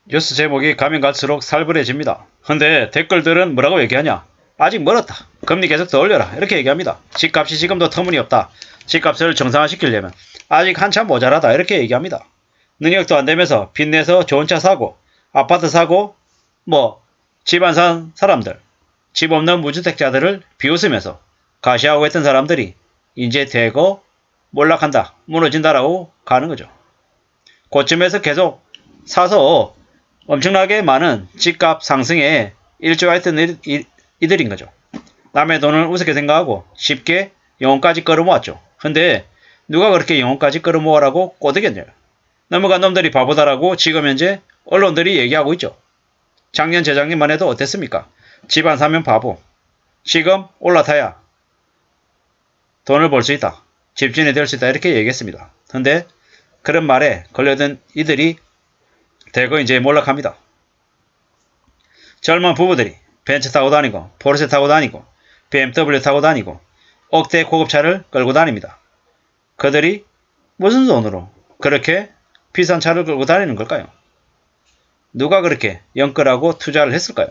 뉴스 제목이 가면 갈수록 살벌해집니다. 근데 댓글들은 뭐라고 얘기하냐? 아직 멀었다. 금리 계속 더 올려라. 이렇게 얘기합니다. 집값이 지금도 터무니없다. 집값을 정상화시키려면 아직 한참 모자라다. 이렇게 얘기합니다. 능력도 안 되면서 빚내서 좋은 차 사고 아파트 사고 집 안 산 사람들, 집 없는 무주택자들을 비웃으면서 가시하고 했던 사람들이 이제 대거 몰락한다, 무너진다라고 가는 거죠. 고점에서 계속 사서 엄청나게 많은 집값 상승에 일조했던 이들인 거죠. 남의 돈을 우습게 생각하고 쉽게 영혼까지 끌어모았죠. 근데 누가 그렇게 영혼까지 끌어모으라고 꼬드겼냐요. 넘어간 놈들이 바보다라고 지금 현재 언론들이 얘기하고 있죠. 작년 재작년만 해도 어땠습니까? 집 안 사면 바보. 지금 올라타야 돈을 벌 수 있다. 집주인이 될 수 있다. 이렇게 얘기했습니다. 근데 그런 말에 걸려든 이들이 대거 이제 몰락합니다. 젊은 부부들이 벤츠 타고 다니고 포르쉐 타고 다니고 BMW 타고 다니고 억대 고급차를 끌고 다닙니다. 그들이 무슨 돈으로 그렇게 비싼 차를 끌고 다니는 걸까요? 누가 그렇게 영끌하고 투자를 했을까요?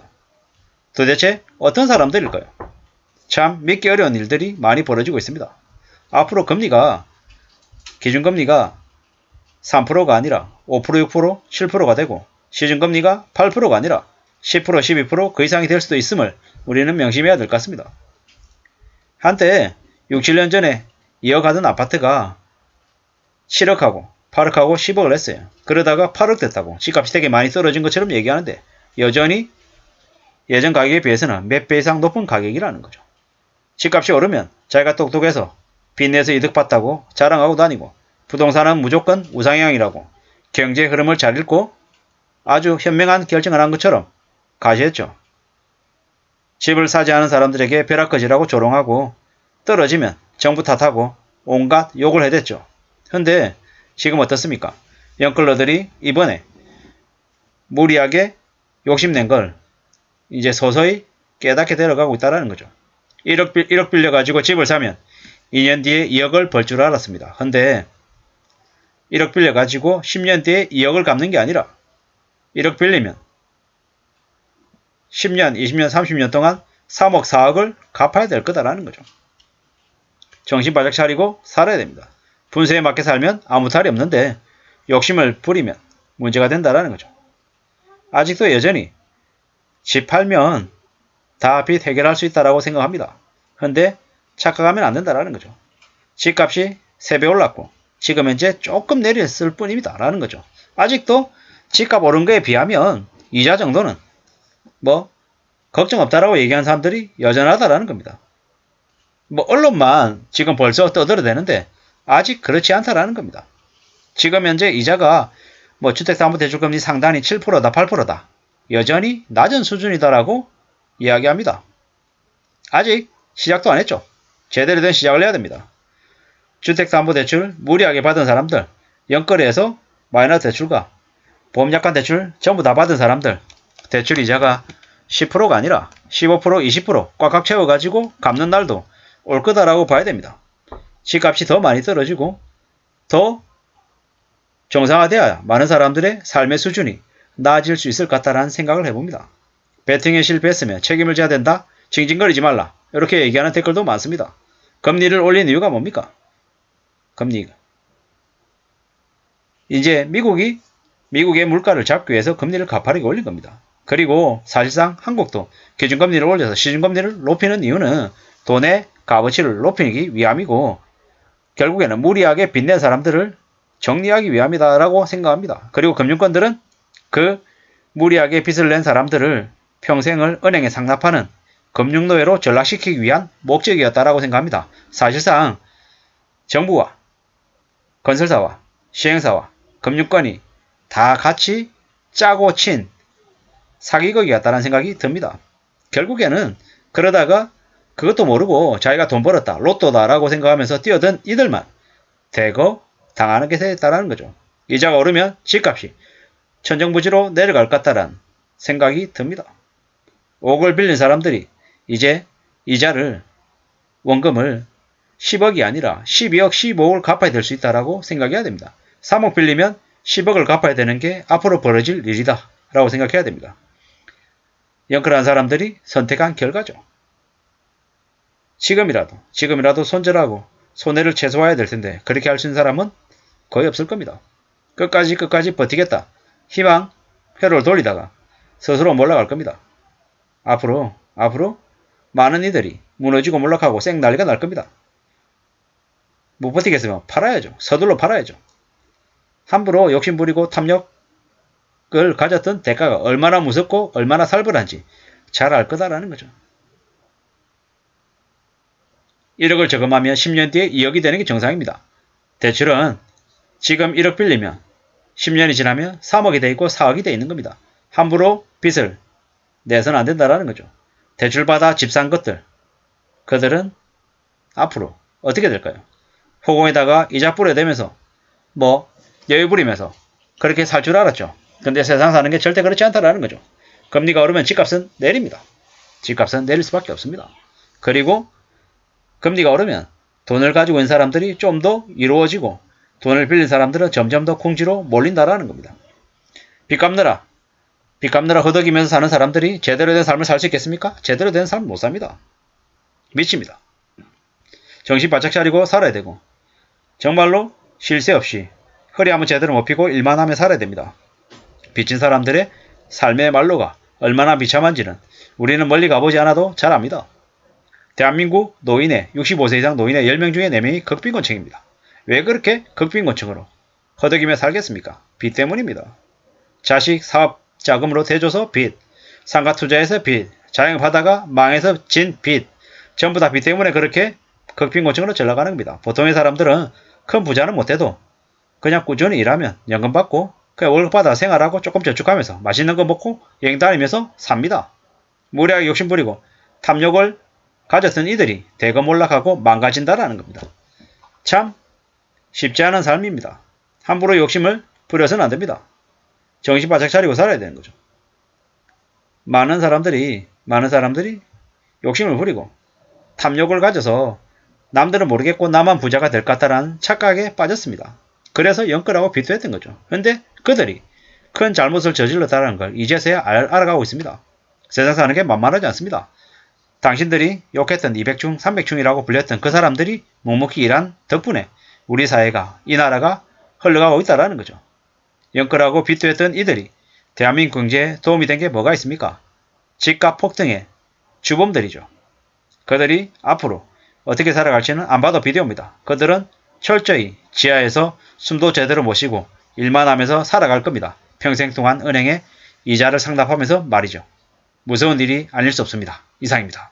도대체 어떤 사람들일까요? 참 믿기 어려운 일들이 많이 벌어지고 있습니다. 앞으로 기준금리가 3%가 아니라 5%, 6%, 7%가 되고 시중금리가 8%가 아니라 10%, 12%, 그 이상이 될 수도 있음을 우리는 명심해야 될 것 같습니다. 한때 6, 7년 전에 이어가던 아파트가 7억하고 8억하고 10억을 했어요. 그러다가 8억 됐다고 집값이 되게 많이 떨어진 것처럼 얘기하는데 여전히 예전 가격에 비해서는 몇 배 이상 높은 가격이라는 거죠. 집값이 오르면 자기가 똑똑해서 빚내서 이득 봤다고 자랑하고 다니고 부동산은 무조건 우상향이라고 경제 흐름을 잘 읽고 아주 현명한 결정을 한 것처럼 가시했죠. 집을 사지 않은 사람들에게 벼락거지라고 조롱하고 떨어지면 정부 탓하고 온갖 욕을 해댔죠. 근데 지금 어떻습니까? 영끌러들이 이번에 무리하게 욕심낸 걸 이제 서서히 깨닫게 되어가고 있다는 거죠. 1억 빌려가지고 집을 사면 2년 뒤에 2억을 벌 줄 알았습니다. 근데 1억 빌려가지고 10년 뒤에 2억을 갚는 게 아니라 1억 빌리면 10년, 20년, 30년 동안 3억, 4억을 갚아야 될 거다라는 거죠. 정신 바짝 차리고 살아야 됩니다. 분수에 맞게 살면 아무 탈이 없는데 욕심을 부리면 문제가 된다라는 거죠. 아직도 여전히 집 팔면 다 빚 해결할 수 있다라고 생각합니다. 근데 착각하면 안 된다라는 거죠. 집값이 3배 올랐고 지금 현재 조금 내렸을 뿐입니다. 라는 거죠. 아직도 집값 오른 거에 비하면 이자 정도는 걱정 없다라고 얘기하는 사람들이 여전하다라는 겁니다. 언론만 지금 벌써 떠들어대는데 아직 그렇지 않다라는 겁니다. 지금 현재 이자가 주택담보대출금리 상단이 7%다 8%다 여전히 낮은 수준이다라고 이야기합니다. 아직 시작도 안 했죠. 제대로 된 시작을 해야 됩니다. 주택담보대출 무리하게 받은 사람들, 영끌에서 마이너스 대출과 보험약관 대출 전부 다 받은 사람들 대출 이자가 10%가 아니라 15%, 20% 꽉꽉 채워가지고 갚는 날도 올 거다라고 봐야 됩니다. 집값이 더 많이 떨어지고 더 정상화되어야 많은 사람들의 삶의 수준이 나아질 수 있을 것 같다라는 생각을 해봅니다. 베팅에 실패했으면 책임을 져야 된다. 징징거리지 말라. 이렇게 얘기하는 댓글도 많습니다. 금리를 올린 이유가 뭡니까? 금리가 이제 미국의 물가를 잡기 위해서 금리를 가파르게 올린 겁니다. 그리고 사실상 한국도 기준금리를 올려서 시중금리를 높이는 이유는 돈의 값어치를 높이기 위함이고 결국에는 무리하게 빚낸 사람들을 정리하기 위함이다라고 생각합니다. 그리고 금융권들은 그 무리하게 빚을 낸 사람들을 평생을 은행에 상납하는 금융노예로 전락시키기 위한 목적이었다라고 생각합니다. 사실상 정부와 건설사와 시행사와 금융권이 다 같이 짜고 친 사기극이었다는 생각이 듭니다. 결국에는 그러다가 그것도 모르고 자기가 돈 벌었다, 로또다라고 생각하면서 뛰어든 이들만 대거 당하는 게 됐다는 거죠. 이자가 오르면 집값이 천정부지로 내려갈 것 같다는 생각이 듭니다. 5억을 빌린 사람들이 이제 이자를 원금을 10억이 아니라 12억, 15억을 갚아야 될 수 있다라고 생각해야 됩니다. 3억 빌리면 10억을 갚아야 되는 게 앞으로 벌어질 일이다 라고 생각해야 됩니다. 영끌한 사람들이 선택한 결과죠. 지금이라도 손절하고 손해를 최소화해야 될 텐데 그렇게 할 수 있는 사람은 거의 없을 겁니다. 끝까지 버티겠다. 희망, 회로를 돌리다가 스스로 몰락할 겁니다. 앞으로 많은 이들이 무너지고 몰락하고 쌩 난리가 날 겁니다. 못 버티겠으면 팔아야죠. 서둘러 팔아야죠. 함부로 욕심부리고 탐욕을 가졌던 대가가 얼마나 무섭고 얼마나 살벌한지 잘 알 거다라는 거죠. 1억을 저금하면 10년 뒤에 2억이 되는 게 정상입니다. 대출은 지금 1억 빌리면 10년이 지나면 3억이 돼 있고 4억이 돼 있는 겁니다. 함부로 빚을 내서는 안 된다라는 거죠. 대출받아 집 산 것들, 그들은 앞으로 어떻게 될까요? 호공에다가 이자 뿌려대면서 여유 부리면서 그렇게 살 줄 알았죠. 근데 세상 사는 게 절대 그렇지 않다라는 거죠. 금리가 오르면 집값은 내립니다. 집값은 내릴 수밖에 없습니다. 그리고 금리가 오르면 돈을 가지고 있는 사람들이 좀 더 이루어지고 돈을 빌린 사람들은 점점 더 궁지로 몰린다라는 겁니다. 빚 갚느라 허덕이면서 사는 사람들이 제대로 된 삶을 살 수 있겠습니까? 제대로 된 삶을 못 삽니다. 미칩니다. 정신 바짝 차리고 살아야 되고 정말로 쉴 새 없이 허리 한번 제대로 못 펴고 일만 하며 살아야 됩니다. 빚진 사람들의 삶의 말로가 얼마나 비참한지는 우리는 멀리 가보지 않아도 잘 압니다. 대한민국 노인의 65세 이상 노인의 10명 중에 4명이 극빈곤층입니다. 왜 그렇게 극빈곤층으로 허덕이며 살겠습니까? 빚 때문입니다. 자식 사업 자금으로 대줘서 빚, 상가 투자해서 빚, 자영업하다가 망해서 진 빚, 전부 다 빚 때문에 그렇게 극빈곤층으로 전락하는 겁니다. 보통의 사람들은 큰 부자는 못해도 그냥 꾸준히 일하면 연금 받고 그냥 월급 받아 생활하고 조금 저축하면서 맛있는 거 먹고 여행 다니면서 삽니다. 무리하게 욕심부리고 탐욕을 가졌던 이들이 대거 몰락하고 망가진다라는 겁니다. 참 쉽지 않은 삶입니다. 함부로 욕심을 부려서는 안 됩니다. 정신 바짝 차리고 살아야 되는 거죠. 많은 사람들이 욕심을 부리고 탐욕을 가져서 남들은 모르겠고 나만 부자가 될 것 같다라는 착각에 빠졌습니다. 그래서 영끌하고 비토했던 거죠. 그런데 그들이 큰 잘못을 저질렀다는 걸 이제서야 알아가고 있습니다. 세상 사는 게 만만하지 않습니다. 당신들이 욕했던 200충, 300충이라고 불렸던 그 사람들이 묵묵히 일한 덕분에 우리 사회가, 이 나라가 흘러가고 있다는 거죠. 영끌하고 비토했던 이들이 대한민국 경제에 도움이 된 게 뭐가 있습니까? 집값 폭등의 주범들이죠. 그들이 앞으로 어떻게 살아갈지는 안 봐도 비디오입니다. 그들은 철저히 지하에서 숨도 제대로 못 쉬고 일만 하면서 살아갈 겁니다. 평생 동안 은행에 이자를 상납하면서 말이죠. 무서운 일이 아닐 수 없습니다. 이상입니다.